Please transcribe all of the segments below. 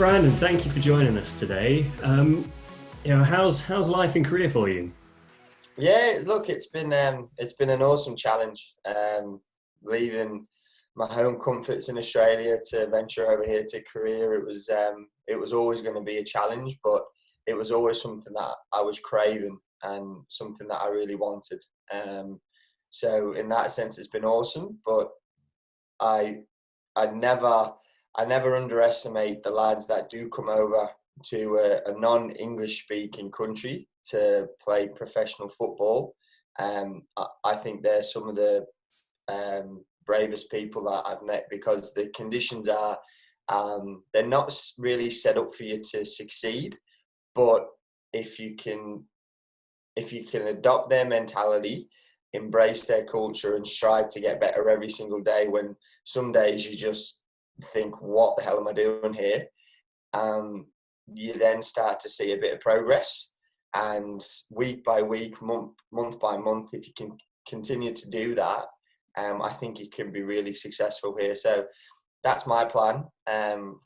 Brandon, thank you for joining us today. How's life in Korea for you? Yeah, look, it's been an awesome challenge. Leaving my home comforts in Australia to venture over here to Korea, it was always going to be a challenge, but it was always something that I was craving and something that I really wanted. So in that sense, it's been awesome. But I I never I never underestimate the lads that do come over to a non-English speaking country to play professional football. I think they're some of the bravest people that I've met because the conditions are they're not really set up for you to succeed. But if you can if you can adopt their mentality, embrace their culture, and strive to get better every single day, when some days you just think, "What the hell am I doing here?" You then start to see a bit of progress, and week by week, month by month, if you can continue to do that, I think you can be really successful here. So that's my plan.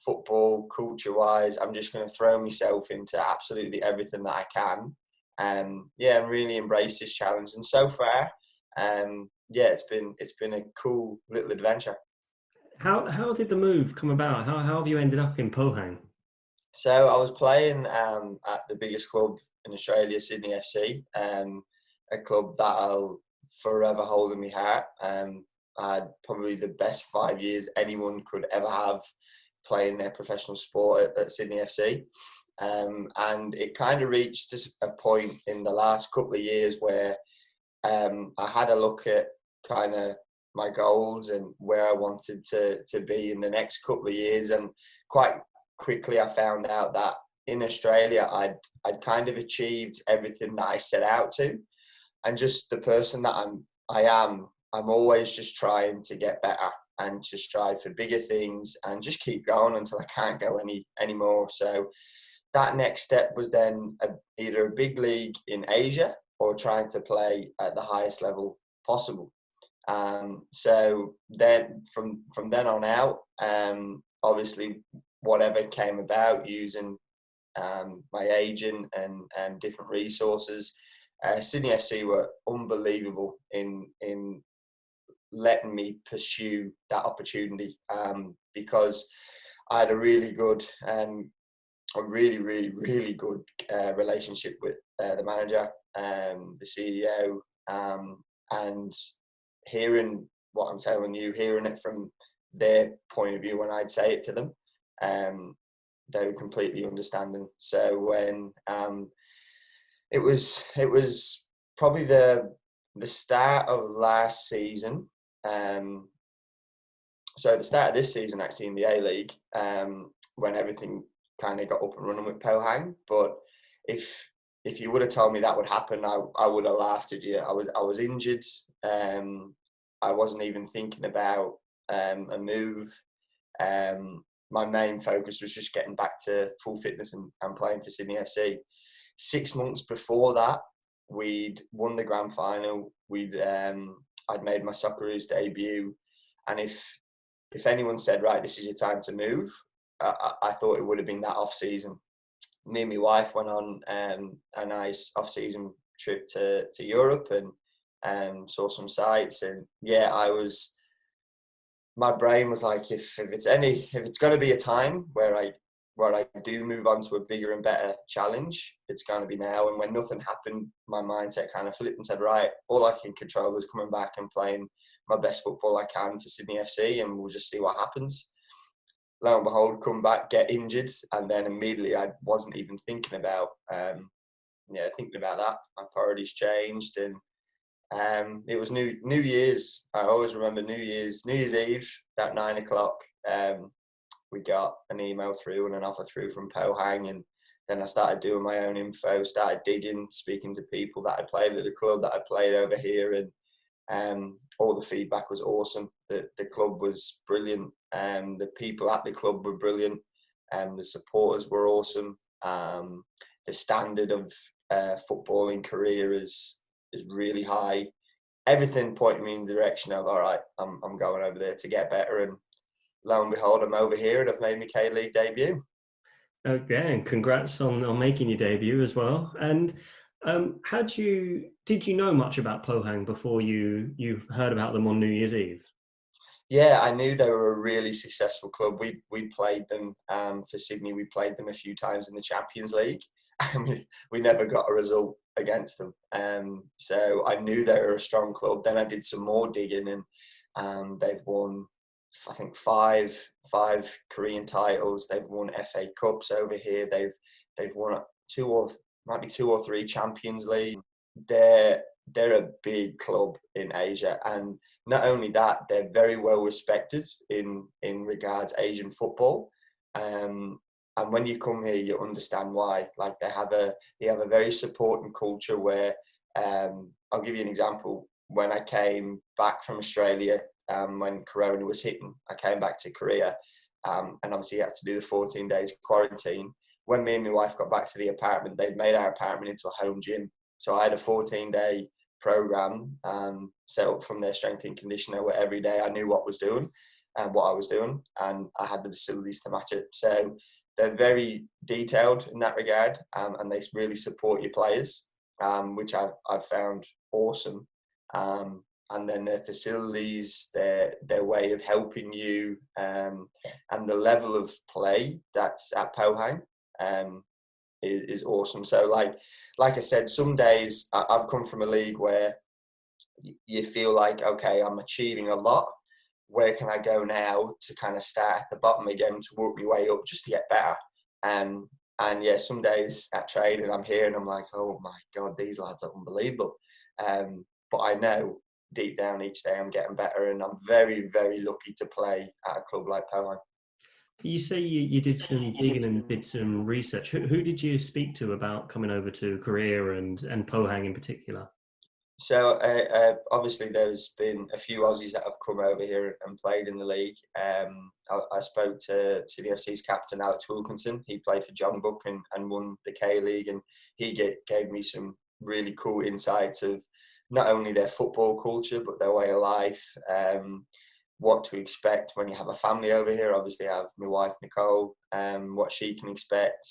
Football, culture-wise, I'm just going to throw myself into absolutely everything that I can, and really embrace this challenge. And so far, it's been a cool little adventure. How did the move come about? How have you ended up in Pohang? So I was playing at the biggest club in Australia, Sydney FC, a club that I'll forever hold in my heart. I had probably the best 5 years anyone could ever have playing their professional sport at Sydney FC. And it kind of reached a point in the last couple of years where I had a look at kind of my goals and where I wanted to be in the next couple of years. And quite quickly I found out that in Australia I'd kind of achieved everything that I set out to. And just the person that I'm always just trying to get better and to strive for bigger things and just keep going until I can't go anymore. So that next step was then either a big league in Asia or trying to play at the highest level possible. So then from then on out, obviously whatever came about using my agent and different resources, Sydney FC were unbelievable in letting me pursue that opportunity, because I had a really good a really, really, really good relationship with the manager, the CEO, and hearing what I'm telling you, hearing it from their point of view when I'd say it to them, they were completely understanding. So when it was probably the start of last season, so the start of this season actually in the A-League, when everything kind of got up and running with Pohang. But if you would have told me that would happen, I would have laughed at you. I was injured. I wasn't even thinking about a move. My main focus was just getting back to full fitness and playing for Sydney FC. 6 months before that, we'd won the grand final. I'd made my Socceroos debut, and if anyone said, right, this is your time to move, I thought it would have been that off season. Me and my wife went on a nice off season trip to Europe and saw some sights. And yeah, my brain was like, if it's going to be a time where I do move on to a bigger and better challenge, it's going to be now. And when nothing happened, my mindset kind of flipped and said, right, all I can control is coming back and playing my best football I can for Sydney FC, and we'll just see what happens. Lo and behold, come back, get injured, and then immediately I wasn't even thinking about that. My priorities changed, and it was New Year's. I always remember New Year's Eve at 9:00. We got an email through and an offer through from Pohang, and then I started doing my own info, started digging, speaking to people that had played at the club, that had played over here, and all the feedback was awesome. The club was brilliant, the people at the club were brilliant, the supporters were awesome. The standard of football in Korea is really high. Everything pointed me in the direction of, all right, I'm going over there to get better, and lo and behold, I'm over here and I've made my K-League debut. Okay, and congrats on making your debut as well. And did you know much about Pohang before you heard about them on New Year's Eve? Yeah, I knew they were a really successful club. We played them for Sydney. We played them a few times in the Champions League, and we never got a result against them. So I knew they were a strong club. Then I did some more digging, and they've won, I think, five Korean titles. They've won FA Cups over here. They've won might be two or three Champions League. They're a big club in Asia, and not only that, they're very well respected in regards Asian football. And when you come here, you understand why. Like they have a very supporting culture where I'll give you an example. When I came back from Australia, when Corona was hitting, I came back to Korea, and obviously had to do the 14 days quarantine. When me and my wife got back to the apartment, they'd made our apartment into a home gym. So I had a 14-day program set up from their strength and conditioner where every day I knew what I was doing, and I had the facilities to match it. So they're very detailed in that regard, and they really support your players, which I've found awesome. And then their facilities, their way of helping you, and the level of play that's at Pohang is awesome. So like I said, some days I've come from a league where you feel like, okay, I'm achieving a lot. Where can I go now to kind of start at the bottom again to work my way up just to get better? And yeah, some days at training I'm here and I'm like, oh my God, these lads are unbelievable. But I know deep down each day I'm getting better, and I'm very, very lucky to play at a club like Pohang. You say you did some digging and did some research. Who did you speak to about coming over to Korea and Pohang in particular? So obviously there's been a few Aussies that have come over here and played in the league. I spoke to Sydney FC's captain Alex Wilkinson. He played for Jeonbuk and won the K League, and he gave me some really cool insights of not only their football culture but their way of life. What to expect when you have a family over here. Obviously, I have my wife Nicole. What she can expect.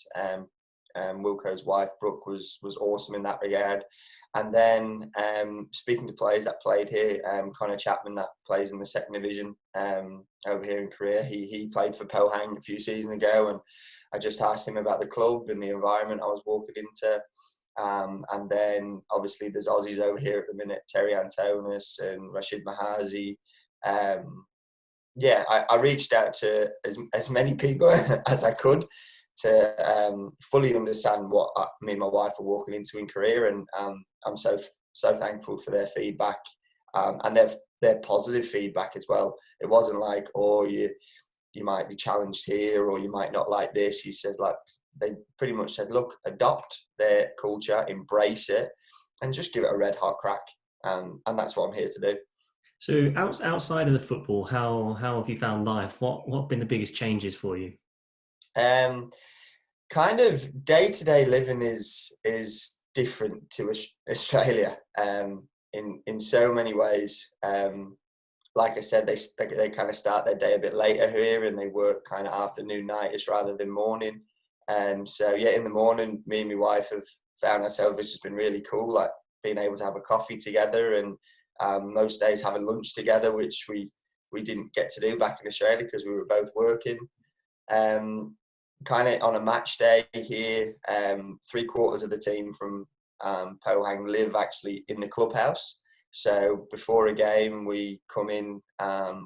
Wilco's wife Brooke was awesome in that regard. And then speaking to players that played here, Connor Chapman that plays in the second division over here in Korea. He played for Pohang a few seasons ago, and I just asked him about the club and the environment I was walking into. And then obviously there's Aussies over here at the minute, Terry Antonis and Rashid Mahazi. I reached out to as many people as I could to fully understand what me and my wife are walking into in Korea, and I'm so thankful for their feedback, and their positive feedback as well. It wasn't like, oh, you might be challenged here or you might not like this. He said, like, they pretty much said, look, adopt their culture, embrace it, and just give it a red hot crack, and that's what I'm here to do. So outside of the football, how have you found life? What have been the biggest changes for you? Kind of day-to-day living is different to Australia in so many ways. Like I said, they kind of start their day a bit later here, and they work kind of afternoon, nightish rather than morning. So yeah, in the morning, me and my wife have found ourselves, which has been really cool, like being able to have a coffee together, and most days having lunch together, which we didn't get to do back in Australia because we were both working. Kind of on a match day here, 3/4 of the team from Pohang live actually in the clubhouse. So before a game, we come in,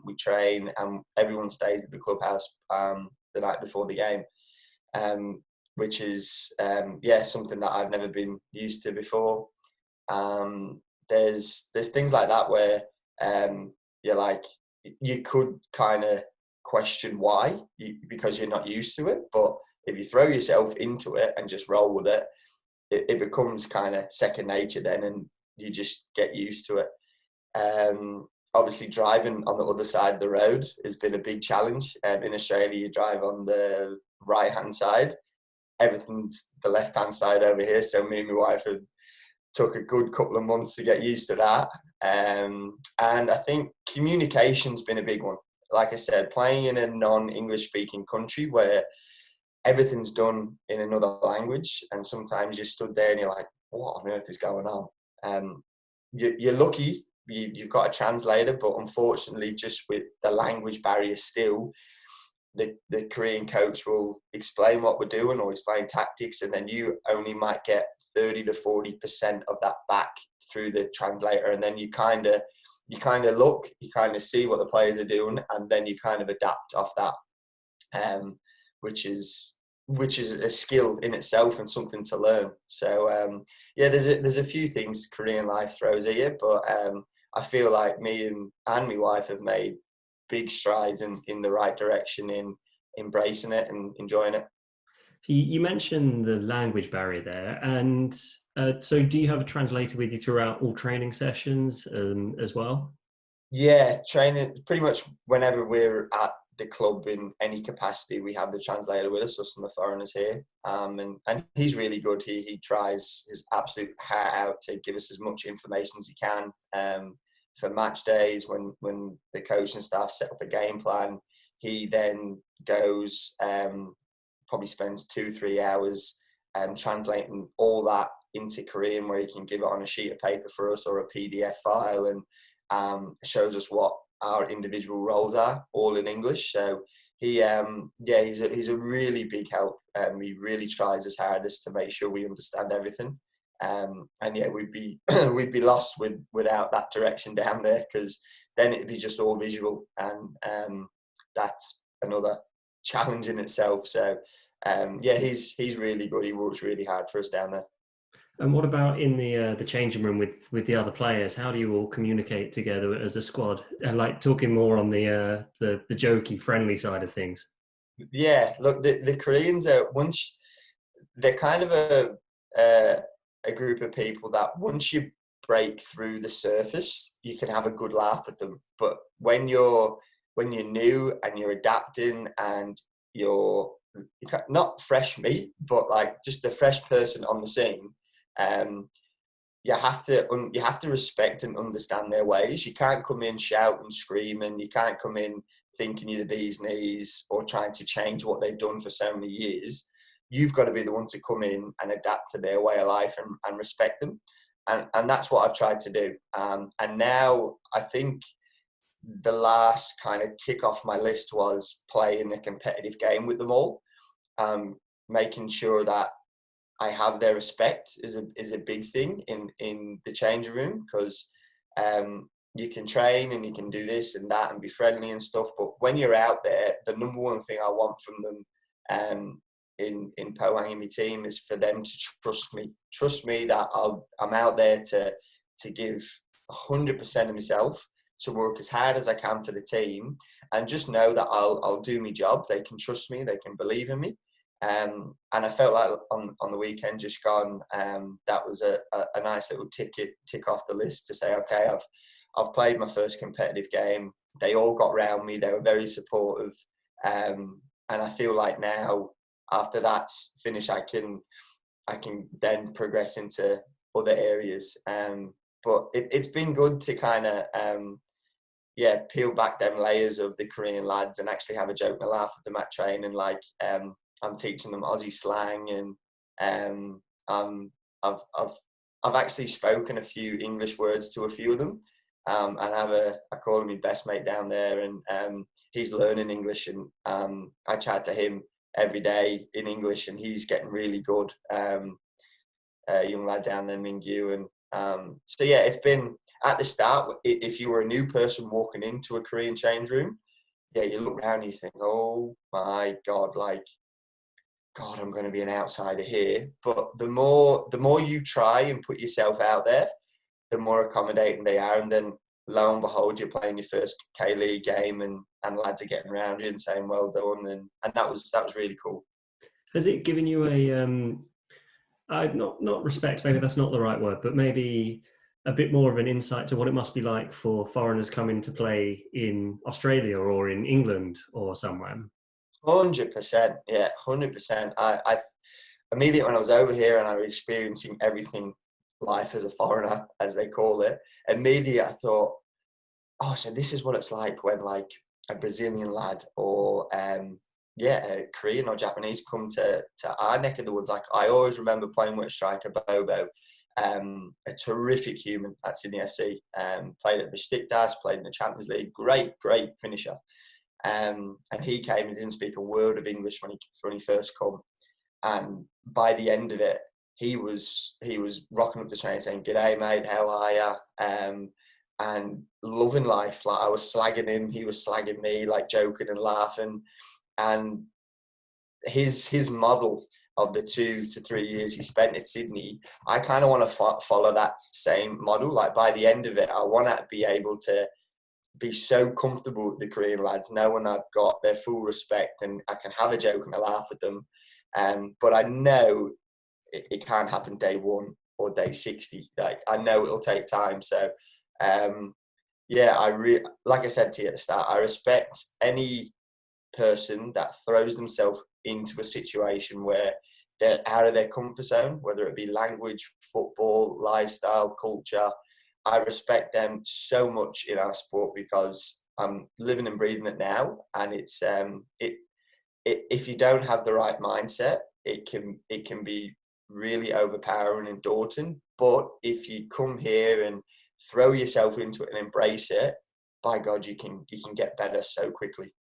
we train, and everyone stays at the clubhouse the night before the game, which is something that I've never been used to before. There's things like that where you could kind of question why, because you're not used to it, but if you throw yourself into it and just roll with it, it becomes kind of second nature then, and you just get used to it. Obviously driving on the other side of the road has been a big challenge. In Australia, you drive on the right hand side, everything's the left hand side over here, so me and my wife have took a good couple of months to get used to that. And I think communication's been a big one. Like I said, playing in a non-English speaking country where everything's done in another language, and sometimes you're stood there and you're like, what on earth is going on? You're lucky you've got a translator, but unfortunately, just with the language barrier still, the Korean coach will explain what we're doing or explain tactics, and then you only might get 30 to 40% of that back through the translator, and then you kind of look, you kind of see what the players are doing, and then you kind of adapt off that, which is a skill in itself and something to learn. So yeah, there's a few things Korean life throws at you, but I feel like me and my wife have made big strides in the right direction in embracing it and enjoying it. You mentioned the language barrier there, and so do you have a translator with you throughout all training sessions as well? Yeah, training pretty much whenever we're at the club in any capacity, we have the translator with us and the foreigners here. And he's really good. He tries his absolute heart out to give us as much information as he can. For match days, when the coach and staff set up a game plan, he then goes, probably spends 2-3 hours translating all that into Korean, where he can give it on a sheet of paper for us or a PDF file, and shows us what our individual roles are, all in English. So he's a really big help. He really tries his hardest to make sure we understand everything. And yeah, we'd be we'd be lost without that direction down there, because then it'd be just all visual, and that's another challenge in itself. So yeah, he's really good. He works really hard for us down there. And what about in the changing room with the other players? How do you all communicate together as a squad? And like talking more on the jokey, friendly side of things. Yeah, look, the Koreans are they're kind of a group of people that once you break through the surface, you can have a good laugh at them. But when you're new and you're adapting and you're not fresh meat, but like just a fresh person on the scene, you have to respect and understand their ways. You can't come in shouting and screaming. You can't come in thinking you're the bee's knees or trying to change what they've done for so many years. You've got to be the one to come in and adapt to their way of life and respect them. And that's what I've tried to do. And now I think the last kind of tick off my list was playing a competitive game with them all, making sure that I have their respect is a big thing in the changing room, because you can train and you can do this and that and be friendly and stuff, but when you're out there, the number one thing I want from them in Pohang in my team is for them to trust me that I'm out there to give 100% of myself, to work as hard as I can for the team, and just know that I'll do my job. They can trust me, they can believe in me. And I felt like on the weekend just gone, that was a nice little tick off the list to say, okay, I've played my first competitive game. They all got round me. They were very supportive. And I feel like now, after that's finished, I can then progress into other areas. But it's been good to kind of, peel back them layers of the Korean lads and actually have a joke and a laugh with them at training. Like, I'm teaching them Aussie slang, and I've actually spoken a few English words to a few of them, and I call him my best mate down there, and he's learning English, and I chat to him every day in English, and he's getting really good. Young lad down there, Mingyu, and so yeah, it's been at the start. If you were a new person walking into a Korean change room, yeah, you look around and you think, oh my God, God, I'm going to be an outsider here. But the more you try and put yourself out there, the more accommodating they are. And then lo and behold, you're playing your first K-League game, and lads are getting around you and saying, well done. And that was really cool. Has it given you not respect, maybe that's not the right word, but maybe a bit more of an insight to what it must be like for foreigners coming to play in Australia or in England or somewhere? 100%, yeah, 100%. I immediately when I was over here and I was experiencing everything, life as a foreigner, as they call it, immediately I thought, oh, so this is what it's like when like a Brazilian lad or Korean or Japanese come to our neck of the woods. Like, I always remember playing with a striker, Bobo, a terrific human at Sydney FC. Played at Besiktas, played in the Champions League. Great finisher. And he came and didn't speak a word of English when he first come. And by the end of it, he was rocking up the train saying, "G'day, mate, how are ya?" And loving life. Like, I was slagging him, he was slagging me, like joking and laughing. And his model of the 2 to 3 years he spent at Sydney, I kind of want to follow that same model. Like, by the end of it, I want to be able to be so comfortable with the Korean lads, knowing I've got their full respect and I can have a joke and a laugh with them. But I know it can't happen day 1 or day 60. Like, I know it'll take time. So, like I said to you at the start, I respect any person that throws themselves into a situation where they're out of their comfort zone, whether it be language, football, lifestyle, culture. I respect them so much in our sport because I'm living and breathing it now, and it's if you don't have the right mindset, it can be really overpowering and daunting. But if you come here and throw yourself into it and embrace it, by God, you can get better so quickly.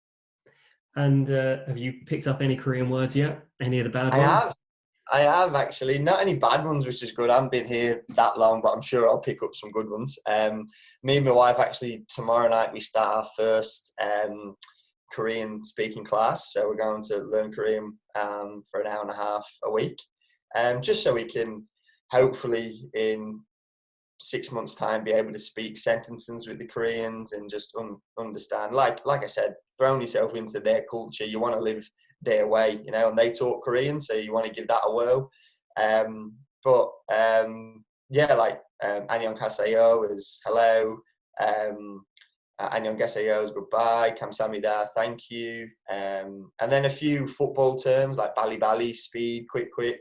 And have you picked up any Korean words yet? Any of the bad ones? I have actually. Not any bad ones, which is good. I haven't been here that long, but I'm sure I'll pick up some good ones. Me and my wife, actually, tomorrow night we start our first Korean speaking class. So we're going to learn Korean for an hour and a half a week, just so we can hopefully in 6 months' time be able to speak sentences with the Koreans and just understand. Like I said, throwing yourself into their culture, you want to live their way, and they talk Korean, so you want to give that a whirl. Annyeonghaseyo is hello. Annyeonghaseyo is goodbye. Kamsahamnida, thank you. And then a few football terms like bali, speed, quick.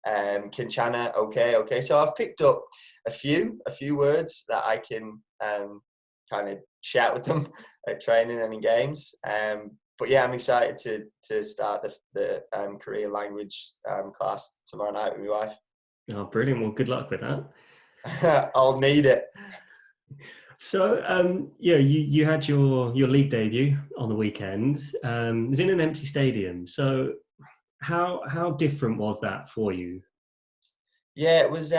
Kinchana, okay. So I've picked up a few words that I can kind of shout with them at training and in games. But yeah, I'm excited to start the Korean language class tomorrow night with my wife. Oh, brilliant. Well, good luck with that. I'll need it. So, you had your league debut on the weekend. It was in an empty stadium. So how different was that for you? Yeah, it was.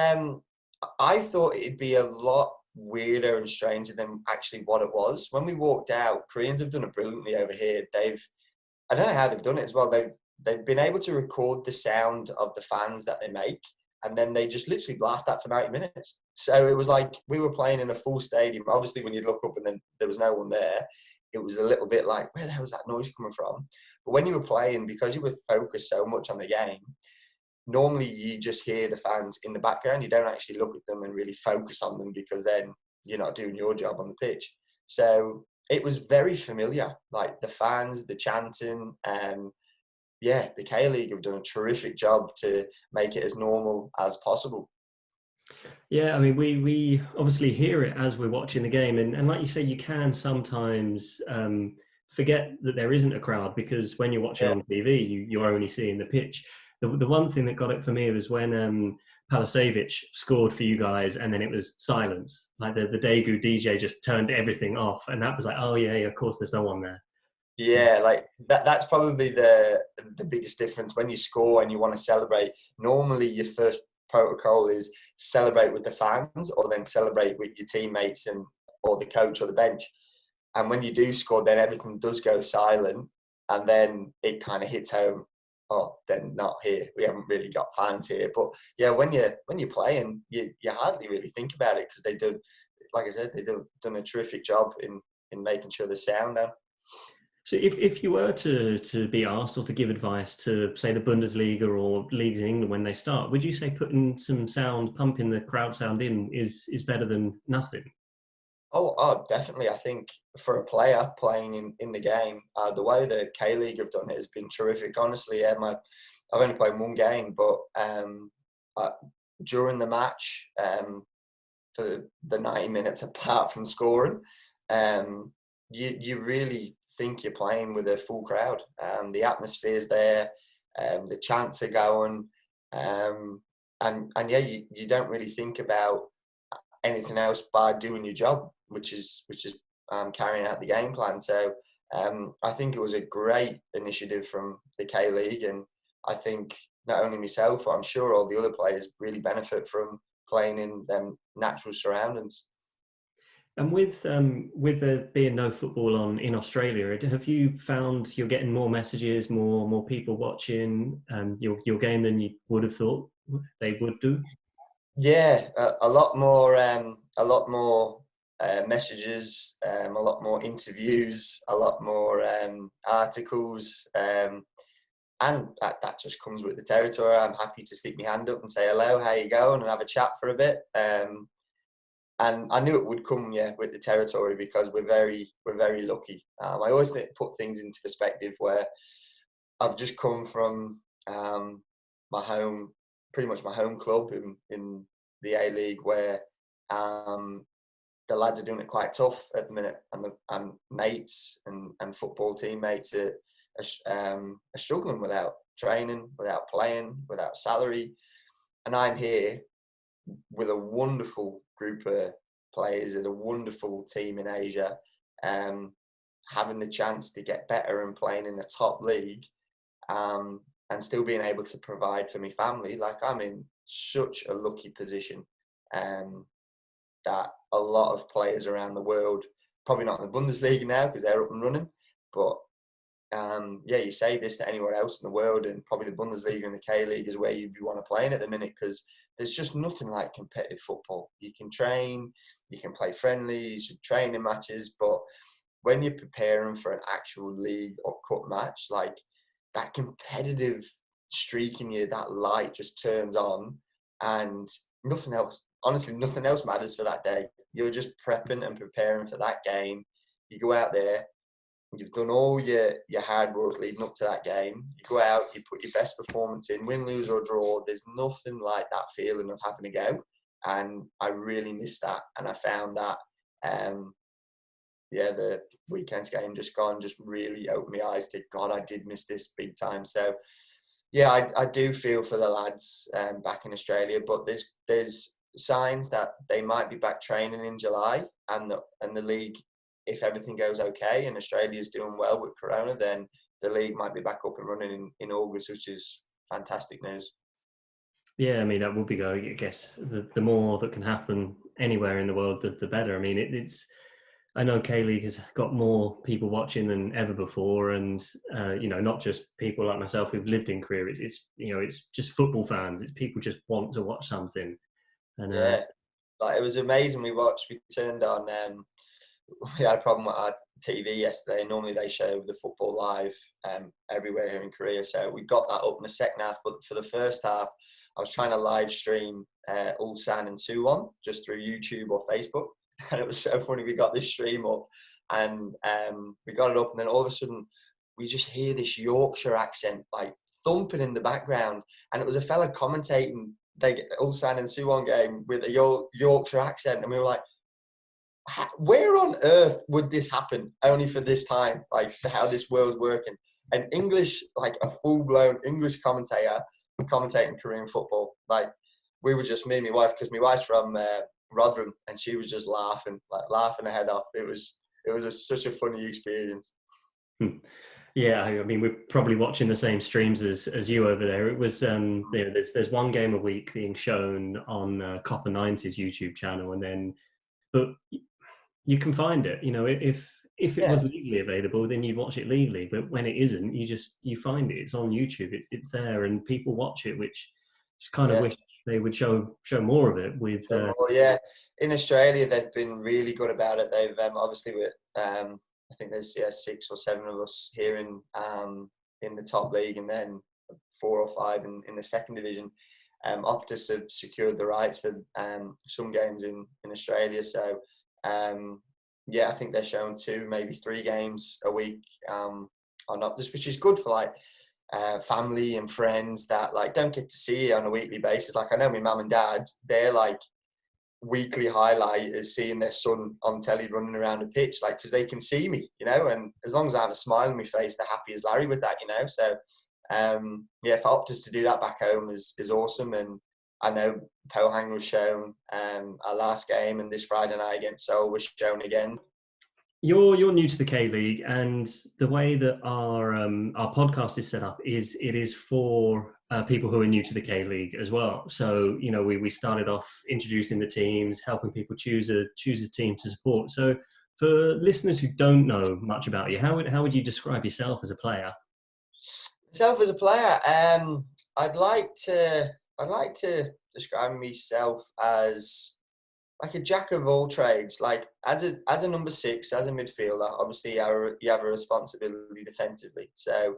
I thought it'd be a lot weirder and stranger than actually what it was. When we walked out, Koreans have done it brilliantly over here. I don't know how they've done it as well. They've been able to record the sound of the fans that they make, and then they just literally blast that for 90 minutes. So it was like we were playing in a full stadium. Obviously, when you look up and then there was no one there, it was a little bit like, where the hell was that noise coming from? But when you were playing, because you were focused so much on the game, normally you just hear the fans in the background. You don't actually look at them and really focus on them because then you're not doing your job on the pitch. So it was very familiar, like the fans, the chanting, and the K-League have done a terrific job to make it as normal as possible. Yeah, I mean, we obviously hear it as we're watching the game, and like you say, you can sometimes forget that there isn't a crowd because when you're watching on TV, you're only seeing the pitch. The one thing that got it for me was when Palasevic scored for you guys, and then it was silence. Like the Daegu DJ just turned everything off, and that was like, oh yeah, of course, there's no one there. Yeah, like that's probably the biggest difference. When you score and you want to celebrate, normally your first protocol is celebrate with the fans or then celebrate with your teammates or the coach or the bench. And when you do score, then everything does go silent, and then it kind of hits home. Oh, then not here. We haven't really got fans here. But yeah, when you're playing, you hardly really think about it because they do, like I said, they've done a terrific job in making sure the sound now. So if you were to be asked or to give advice to, say, the Bundesliga or leagues in England when they start, would you say putting some sound, pumping the crowd sound in is better than nothing? Oh, definitely. I think for a player playing in the game, the way the K-League have done it has been terrific. Honestly, I've only played one game, but during the match, for the 90 minutes apart from scoring, you really think you're playing with a full crowd. The atmosphere's there, the chants are going, and yeah, you don't really think about anything else by doing your job, which is carrying out the game plan. So I think it was a great initiative from the K League, and I think not only myself, but I'm sure all the other players really benefit from playing in them natural surroundings. And with there being no football on in Australia, have you found you're getting more messages, more people watching your game than you would have thought they would do? Yeah, a lot more messages, a lot more interviews, a lot more articles, and that just comes with the territory. I'm happy to stick my hand up and say hello, how you going, and have a chat for a bit. And I knew it would come, yeah, with the territory, because we're very lucky. I always put things into perspective where I've just come from my home, pretty much my home club in the A League, where the lads are doing it quite tough at the minute, and mates and football teammates are struggling without training, without playing, without salary. And I'm here with a wonderful group of players and a wonderful team in Asia, having the chance to get better and playing in the top league, and still being able to provide for my family. Like, I'm in such a lucky position, that a lot of players around the world, probably not in the Bundesliga now because they're up and running, but yeah, you say this to anywhere else in the world, and probably the Bundesliga and the K League is where you'd want to play in at the minute, because there's just nothing like competitive football. You can train, you can play friendlies, training matches, but when you're preparing for an actual league or cup match, like, that competitive streak in you, that light just turns on, and nothing else, honestly, nothing else matters for that day. You're just prepping and preparing for that game. You go out there, you've done all your hard work leading up to that game. You go out, you put your best performance in, win, lose or draw. There's nothing like that feeling of having to go. And I really missed that. And I found that, yeah, the weekend's game just gone just really opened my eyes to, God, I did miss this big time. So, yeah, I do feel for the lads back in Australia, but there's signs that they might be back training in July, and the league, if everything goes okay and Australia's doing well with Corona, then the league might be back up and running in August, which is fantastic news. Yeah, I mean, that would be good. I guess the more that can happen anywhere in the world, the better. I mean, it's. I know K League has got more people watching than ever before, and not just people like myself who've lived in Korea. It's just football fans. It's people just want to watch something. And Yeah, like, it was amazing. We turned on. We had a problem with our TV yesterday. Normally they show the football live everywhere here in Korea, so we got that up in the second half. But for the first half, I was trying to live stream Ulsan and Suwon just through YouTube or Facebook, and it was so funny. We got this stream up, and we got it up, and then all of a sudden we just hear this Yorkshire accent like thumping in the background, and it was a fella commentating the Ulsan and Suwon game with a Yorkshire accent, and we were like, where on earth would this happen only for this time? Like, how this world's working. And English, like a full-blown English commentator commentating Korean football. Like, we were just, me and my wife, because my wife's from Rotherham, and she was just laughing her head off. It was such a funny experience. Yeah, I mean, we're probably watching the same streams as you over there. It was, there's one game a week being shown on Copper 90's YouTube channel, but you can find it. If it was legally available, then you'd watch it legally. But when it isn't, you find it. It's on YouTube. It's there, and people watch it, which just kind of wish they would show more of it. With yeah, in Australia they've been really good about it. They've obviously with I think there's 6 or 7 of us here in the top league, and then 4 or 5 in the second division. Optus have secured the rights for some games in Australia, so I think they're showing 2, maybe 3 games a week on Optus, which is good for like family and friends that like don't get to see it on a weekly basis. Like, I know my mum and dad, they're like weekly highlight is seeing their son on telly running around a pitch, like, because they can see me, and as long as I have a smile on my face, they're happy as Larry with that, So, for Optus to do that back home is awesome. And I know Pohang was shown our last game, and this Friday night against Seoul was shown again. You're new to the K League, and the way that our podcast is set up is it is for people who are new to the K League as well. So we started off introducing the teams, helping people choose a team to support. So for listeners who don't know much about you, how would you describe yourself as a player? Myself as a player, I'd like to describe myself as like a jack of all trades. Like as a number 6, as a midfielder, obviously you have a responsibility defensively. So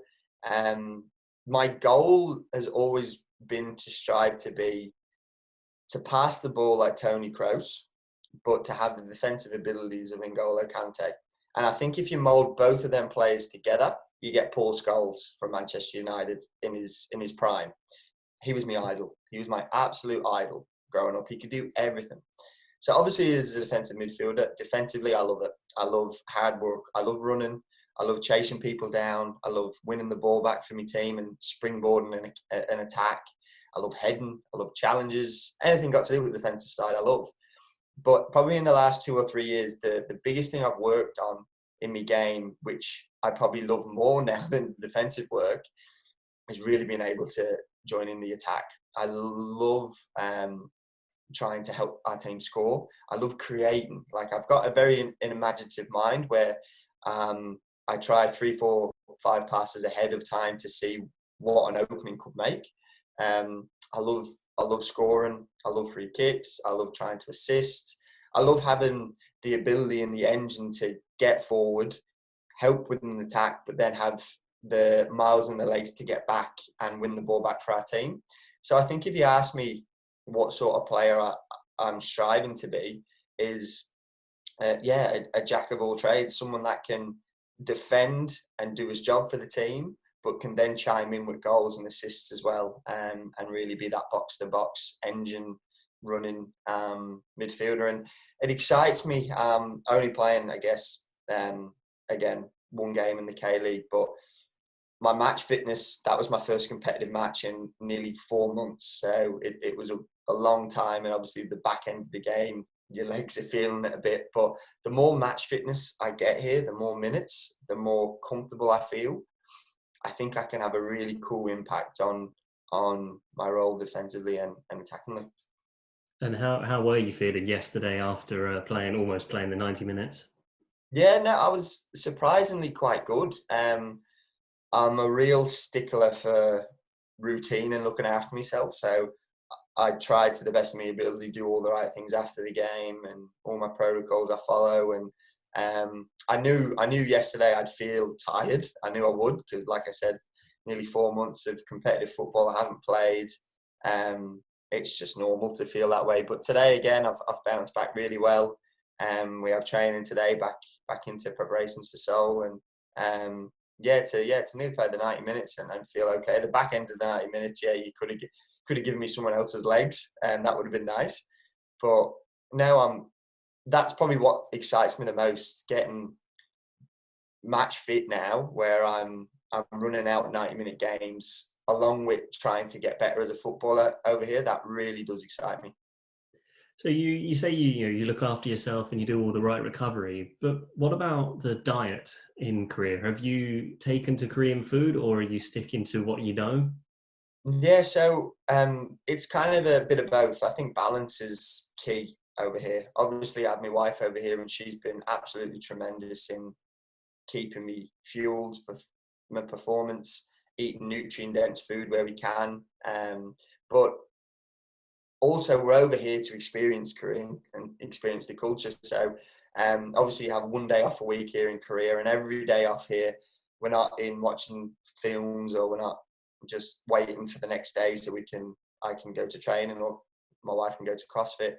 my goal has always been to strive to pass the ball like Tony Kroos, but to have the defensive abilities of N'Golo Kante. And I think if you mould both of them players together, you get Paul Scholes from Manchester United in his prime. He was my idol. He was my absolute idol growing up. He could do everything. So obviously as a defensive midfielder, defensively, I love it. I love hard work. I love running. I love chasing people down. I love winning the ball back for my team and springboarding an attack. I love heading. I love challenges. Anything got to do with the defensive side, I love. But probably in the last 2 or 3 years, the biggest thing I've worked on in my game, which I probably love more now than defensive work, is really being able to join in the attack. I love trying to help our team score. I love creating. Like I've got a very imaginative mind where I try 3, 4, 5 passes ahead of time to see what an opening could make. I love scoring. I love free kicks. I love trying to assist. I love having the ability and the engine to get forward, help with an attack, but then have the miles in the legs to get back and win the ball back for our team. So I think if you ask me what sort of player I'm striving to be, is a jack of all trades, someone that can defend and do his job for the team, but can then chime in with goals and assists as well, and really be that box-to-box engine running midfielder. And it excites me, only playing, I guess, again, 1 game in the K-League, but my match fitness, that was my first competitive match in nearly 4 months. So it was a long time, and obviously the back end of the game, your legs are feeling it a bit. But the more match fitness I get here, the more minutes, the more comfortable I feel. I think I can have a really cool impact on my role defensively and attacking. And how were you feeling yesterday after almost playing the 90 minutes? Yeah, no, I was surprisingly quite good. I'm a real stickler for routine and looking after myself. So I tried to the best of my ability to do all the right things after the game and all my protocols I follow. And I knew yesterday I'd feel tired. I knew I would, because like I said, nearly 4 months of competitive football I haven't played. It's just normal to feel that way. But today again, I've bounced back really well. We have training today, back into preparations for Seoul, and to nearly play the 90 minutes and feel okay. The back end of the 90 minutes, you could have given me someone else's legs, and that would have been nice. But now that's probably what excites me the most, getting match fit now, where I'm running out 90-minute games, along with trying to get better as a footballer over here. That really does excite me. So you say you look after yourself and you do all the right recovery, but what about the diet in Korea? Have you taken to Korean food, or are you sticking to what you know? Yeah, so it's kind of a bit of both. I think balance is key over here. Obviously, I have my wife over here, and she's been absolutely tremendous in keeping me fueled for my performance, eating nutrient-dense food where we can. But also, we're over here to experience Korea and experience the culture. So obviously you have 1 day off a week here in Korea, and every day off here, we're not in watching films, or we're not just waiting for the next day so I can go to training, or my wife can go to CrossFit.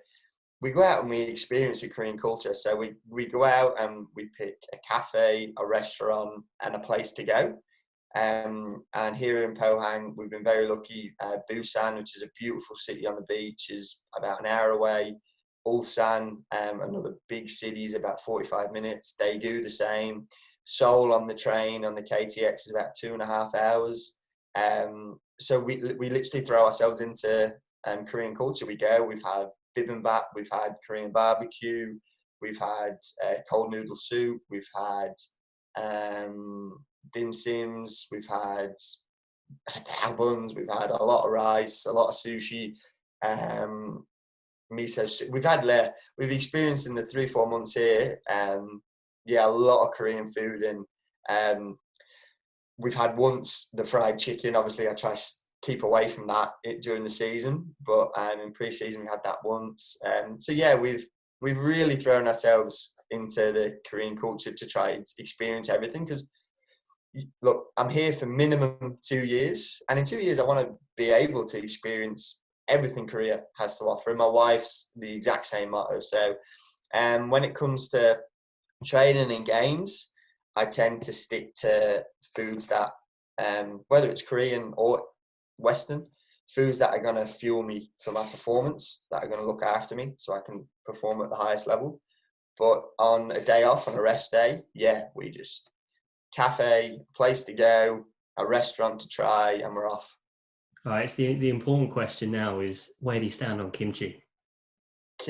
We go out and we experience the Korean culture. So we go out and we pick a cafe, a restaurant, and a place to go. And here in Pohang, we've been very lucky. Busan, which is a beautiful city on the beach, is about an hour away. Ulsan, another big city, is about 45 minutes. Daegu, the same. Seoul on the train, on the KTX, is about 2.5 hours. So we literally throw ourselves into Korean culture. We've had bibimbap, we've had Korean barbecue, we've had cold noodle soup, we've had dim sims, we've had buns, we've had a lot of rice, a lot of sushi, miso soup. We've experienced in the 3-4 months here, a lot of Korean food, and we've had once the fried chicken. Obviously, I try to keep away from that during the season, but in pre-season we had that once. We've really thrown ourselves into the Korean culture to try and experience everything. Because look, I'm here for minimum 2 years, and in 2 years I want to be able to experience everything Korea has to offer. And my wife's the exact same motto. So, when it comes to training and games, I tend to stick to foods that, whether it's Korean or Western, foods that are going to fuel me for my performance, that are going to look after me so I can perform at the highest level. But on a day off, on a rest day, we just cafe, place to go, a restaurant to try, and we're off. All right, it's the important question now is, where do you stand on kimchi?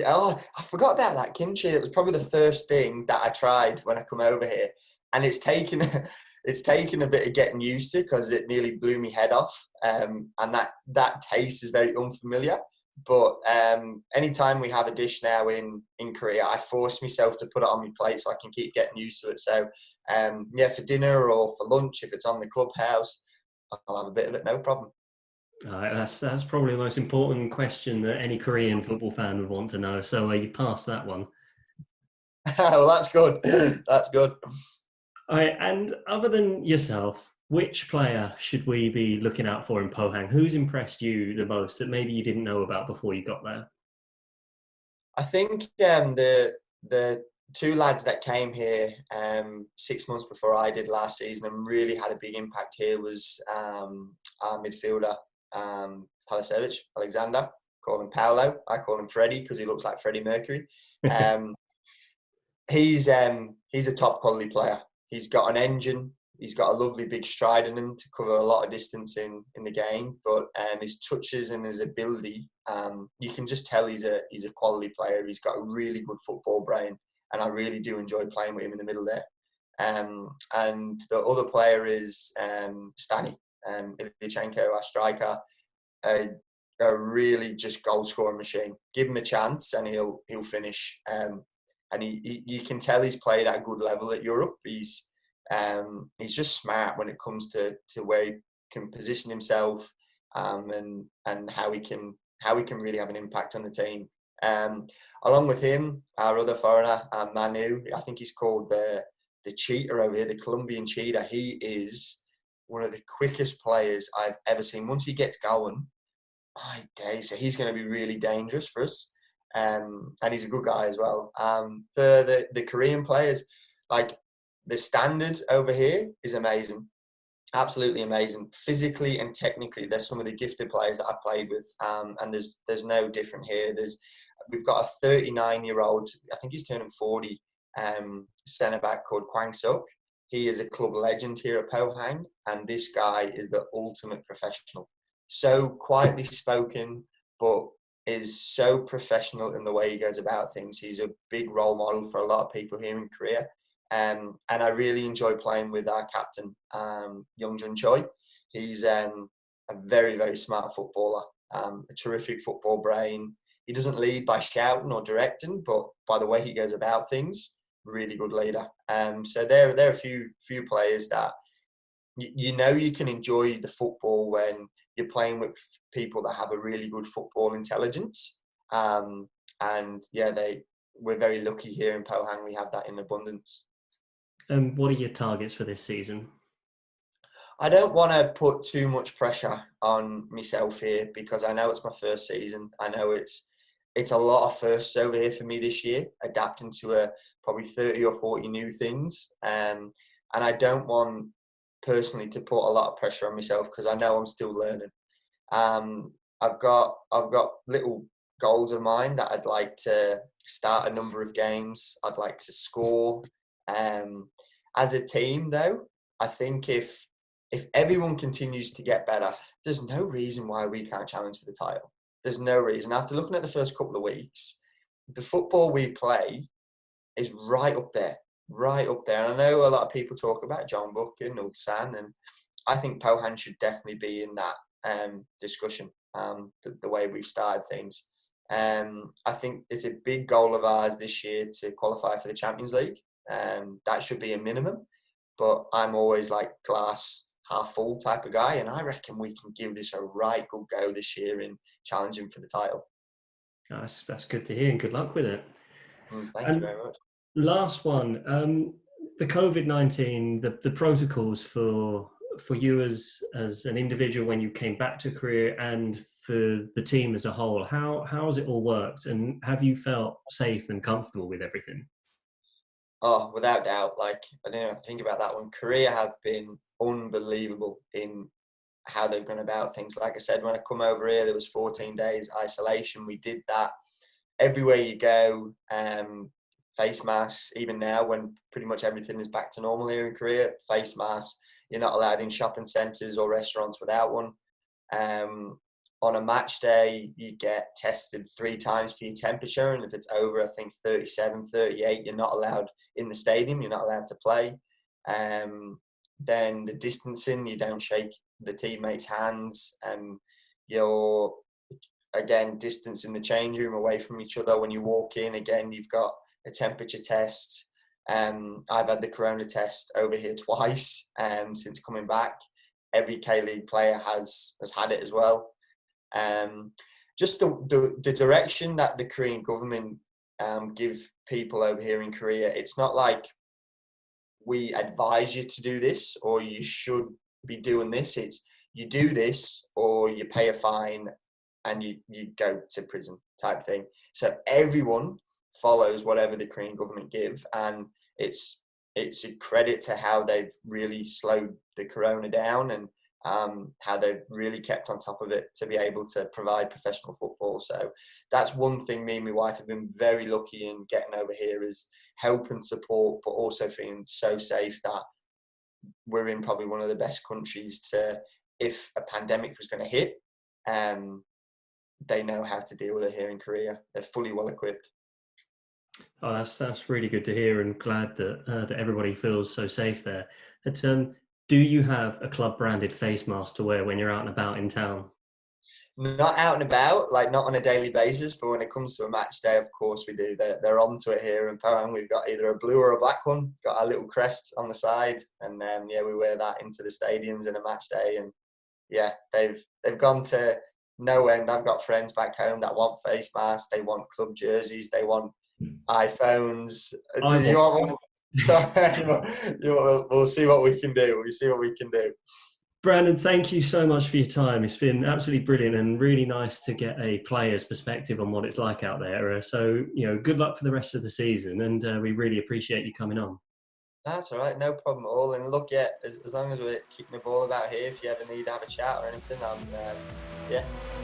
Oh, I forgot about that kimchi. It was probably the first thing that I tried when I come over here, and it's taken a bit of getting used to, because it nearly blew me head off. And that taste is very unfamiliar. But anytime we have a dish now in Korea, I force myself to put it on my plate so I can keep getting used to it. So for dinner or for lunch, if it's on the clubhouse, I'll have a bit of it, no problem. That's probably the most important question that any Korean football fan would want to know. So you've passed that one. Well, that's good. That's good. All right, and other than yourself, which player should we be looking out for in Pohang? Who's impressed you the most that maybe you didn't know about before you got there? I think the two lads that came here 6 months before I did last season and really had a big impact here was our midfielder, Palisevich, Alexander. Call him Paolo. I call him Freddie because he looks like Freddie Mercury. He's a top quality player. He's got an engine. He's got a lovely big stride in him to cover a lot of distance in the game. But his touches and his ability, you can just tell he's a quality player. He's got a really good football brain, and I really do enjoy playing with him in the middle there. And the other player is Stani Ilyichenko, our striker, a really just goal scoring machine. Give him a chance and he'll finish. And you can tell he's played at a good level at Europe. He's just smart when it comes to where he can position himself, and how he can really have an impact on the team. Along with him, our other foreigner, Manu, I think he's called the cheetah over here, the Colombian cheetah. He is one of the quickest players I've ever seen. Once he gets going, my day, so he's going to be really dangerous for us. And he's a good guy as well. For the Korean players, like, the standard over here is amazing. Absolutely amazing. Physically and technically, there's some of the gifted players that I've played with, and there's no different here. We've got a 39-year-old, I think he's turning 40, centre-back called Kwang Suk. He is a club legend here at Pohang, and this guy is the ultimate professional. So quietly spoken, but is so professional in the way he goes about things. He's a big role model for a lot of people here in Korea. And I really enjoy playing with our captain, Youngjun Choi. He's a very, very smart footballer, a terrific football brain. He doesn't lead by shouting or directing, but by the way he goes about things, really good leader. So there are a few players that you can enjoy the football when you're playing with people that have a really good football intelligence. We're very lucky here in Pohang. We have that in abundance. What are your targets for this season? I don't want to put too much pressure on myself here, because I know it's my first season. I know it's a lot of firsts over here for me this year, adapting to probably 30 or 40 new things. And I don't want personally to put a lot of pressure on myself, because I know I'm still learning. I've got little goals of mine that I'd like to start a number of games. I'd like to score. As a team, though, I think if everyone continues to get better, there's no reason why we can't challenge for the title. There's no reason. After looking at the first couple of weeks, the football we play is right up there. Right up there. And I know a lot of people talk about John Buchan, Ulsan, and I think Pohang should definitely be in that discussion, the way we've started things. I think it's a big goal of ours this year to qualify for the Champions League. That should be a minimum. But I'm always like glass half full type of guy, and I reckon we can give this a right good go this year in challenging for the title. That's good to hear, and good luck with it. Thank you very much. Last one, the COVID-19, the protocols for you as an individual when you came back to Korea and for the team as a whole, how has it all worked, and have you felt safe and comfortable with everything? Oh, without doubt. Like, I don't know, think about that one. Korea have been unbelievable in how they've gone about things. Like I said, when I come over here, there was 14 days isolation. We did that everywhere you go. Face masks, even now when pretty much everything is back to normal here in Korea, face masks. You're not allowed in shopping centres or restaurants without one. On a match day, you get tested 3 times for your temperature. And if it's over, I think 37, 38, you're not allowed in the stadium. You're not allowed to play. Then the distancing, you don't shake the teammates' hands. You're, again, distancing the change room away from each other. When you walk in, again, you've got a temperature test. I've had the corona test over here twice since coming back. Every K-League player has had it as well. Just the direction that the Korean government give people over here in Korea, it's not like we advise you to do this or you should be doing this. It's you do this or you pay a fine and you go to prison type thing. So everyone follows whatever the Korean government give, and it's a credit to how they've really slowed the corona down and how they've really kept on top of it to be able to provide professional football. So that's one thing me and my wife have been very lucky in getting over here, is help and support, but also feeling so safe that we're in probably one of the best countries to, if a pandemic was going to hit, they know how to deal with it here in Korea. They're fully well equipped. Oh, that's really good to hear, and glad that that everybody feels so safe there. But, do you have a club branded face mask to wear when you're out and about in town? Not out and about, like not on a daily basis, but when it comes to a match day, of course we do. They're onto it here in Pohang. We've got either a blue or a black one. Got our little crest on the side, and we wear that into the stadiums in a match day. And yeah, they've gone to no end. I've got friends back home that want face masks. They want club jerseys. They want iPhones. Do you want one? We'll see what we can do. We'll see what we can do. Brandon, thank you so much for your time. It's been absolutely brilliant and really nice to get a player's perspective on what it's like out there. So, good luck for the rest of the season, and we really appreciate you coming on. That's all right, no problem at all. And look, yeah, as long as we're keeping the ball about here, if you ever need to have a chat or anything, I'm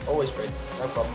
always free, no problem.